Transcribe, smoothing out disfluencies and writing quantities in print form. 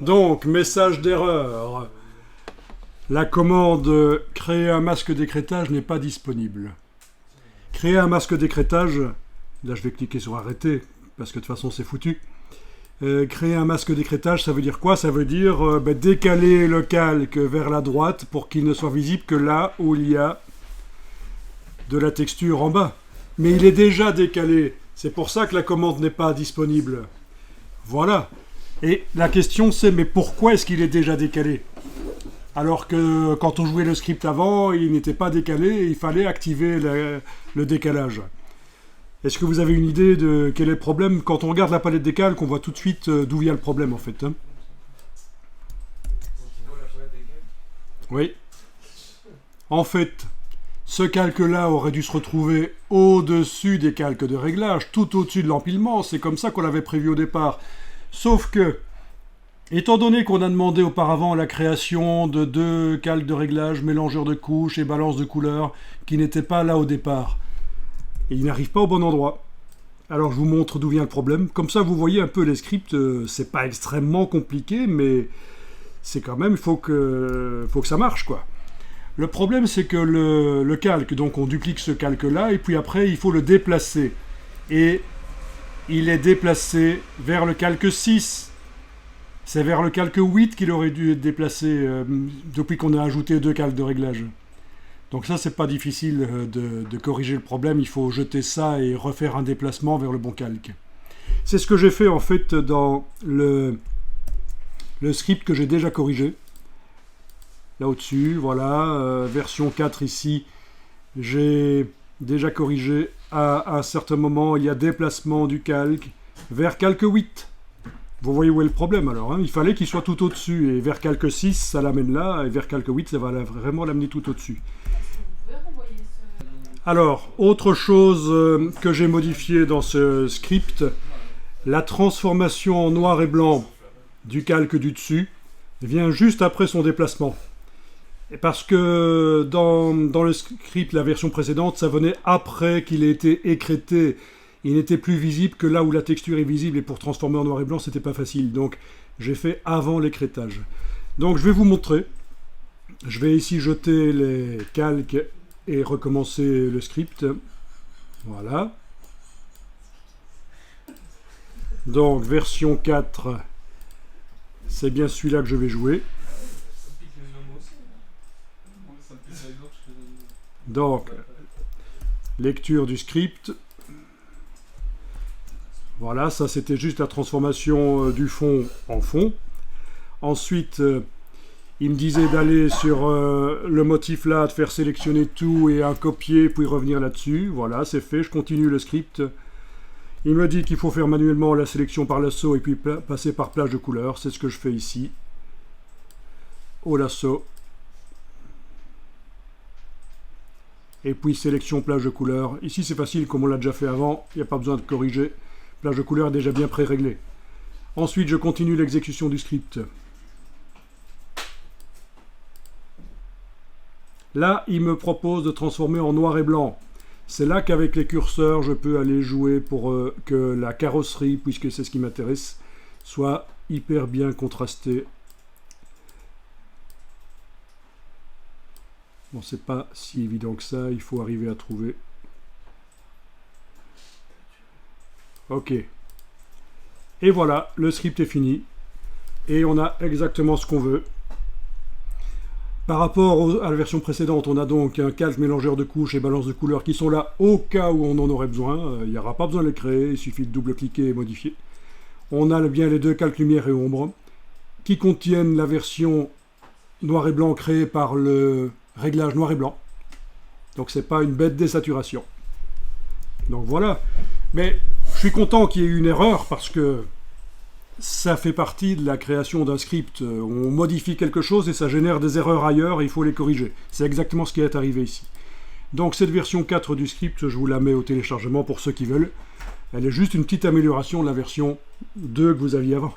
Donc, message d'erreur. La commande créer un masque d'écrêtage n'est pas disponible. Créer un masque d'écrêtage, là je vais cliquer sur arrêter, parce que de toute façon c'est foutu. Créer un masque d'écrêtage, ça veut dire quoi? Ça veut dire décaler le calque vers la droite pour qu'il ne soit visible que là où il y a de la texture en bas. Mais il est déjà décalé, c'est pour ça que la commande n'est pas disponible. Voilà. Et la question c'est, mais pourquoi est-ce qu'il est déjà décalé? Alors que quand on jouait le script avant, il n'était pas décalé et il fallait activer le décalage. Est-ce que vous avez une idée de quel est le problème? Quand on regarde la palette des calques, on voit tout de suite d'où vient le problème en fait. Hein. Oui. En fait, ce calque-là aurait dû se retrouver au-dessus des calques de réglage, tout au-dessus de l'empilement. C'est comme ça qu'on l'avait prévu au départ. Sauf que, étant donné qu'on a demandé auparavant la création de 2 calques de réglage, mélangeurs de couches et balance de couleurs, qui n'étaient pas là au départ, et ils n'arrivent pas au bon endroit. Alors je vous montre d'où vient le problème. Comme ça vous voyez un peu les scripts, c'est pas extrêmement compliqué, mais c'est quand même, il faut que ça marche quoi. Le problème c'est que le calque, donc on duplique ce calque là, et puis après il faut le déplacer. Et il est déplacé vers le calque 6. C'est vers le calque 8 qu'il aurait dû être déplacé depuis qu'on a ajouté 2 calques de réglage. Donc ça, c'est pas difficile de corriger le problème. Il faut jeter ça et refaire un déplacement vers le bon calque. C'est ce que j'ai fait en fait dans le script que j'ai déjà corrigé. Là au-dessus, voilà, version 4 ici. J'ai déjà corrigé à un certain moment, il y a déplacement du calque vers calque 8. Vous voyez où est le problème alors, hein. Il fallait qu'il soit tout au-dessus, et vers calque 6, ça l'amène là, et vers calque 8, ça va vraiment l'amener tout au-dessus. Alors, autre chose que j'ai modifié dans ce script, la transformation en noir et blanc du calque du dessus vient juste après son déplacement. Et parce que dans le script, la version précédente, ça venait après qu'il ait été écrêté. Il n'était plus visible que là où la texture est visible, et pour transformer en noir et blanc, c'était pas facile. Donc, j'ai fait avant l'écrêtage. Donc, je vais vous montrer. Je vais ici jeter les calques et recommencer le script. Voilà. Donc, version 4, c'est bien celui-là que je vais jouer. Donc, lecture du script. Voilà, ça c'était juste la transformation du fond en fond. Ensuite, il me disait d'aller sur le motif là, de faire sélectionner tout et un copier, puis revenir là-dessus. Voilà, c'est fait, je continue le script. Il me dit qu'il faut faire manuellement la sélection par lasso et puis passer par plage de couleurs. C'est ce que je fais ici. Au lasso. Et puis sélection plage de couleurs. Ici c'est facile, comme on l'a déjà fait avant, il n'y a pas besoin de corriger. Plage de couleurs est déjà bien pré-réglée. Ensuite, je continue l'exécution du script. Là, il me propose de transformer en noir et blanc. C'est là qu'avec les curseurs, je peux aller jouer pour que la carrosserie, puisque c'est ce qui m'intéresse, soit hyper bien contrastée. Bon, c'est pas si évident que ça, il faut arriver à trouver. Ok. Et voilà, le script est fini. Et on a exactement ce qu'on veut. Par rapport à la version précédente, on a donc un calque mélangeur de couches et balance de couleurs qui sont là au cas où on en aurait besoin. Il n'y aura pas besoin de les créer, il suffit de double-cliquer et modifier. On a bien les 2 calques lumière et ombre qui contiennent la version noir et blanc créée par le réglage noir et blanc. Donc c'est pas une bête désaturation. Donc voilà. Mais je suis content qu'il y ait eu une erreur parce que ça fait partie de la création d'un script. On modifie quelque chose et ça génère des erreurs ailleurs et il faut les corriger. C'est exactement ce qui est arrivé ici. Donc cette version 4 du script, je vous la mets au téléchargement pour ceux qui veulent. Elle est juste une petite amélioration de la version 2 que vous aviez avant.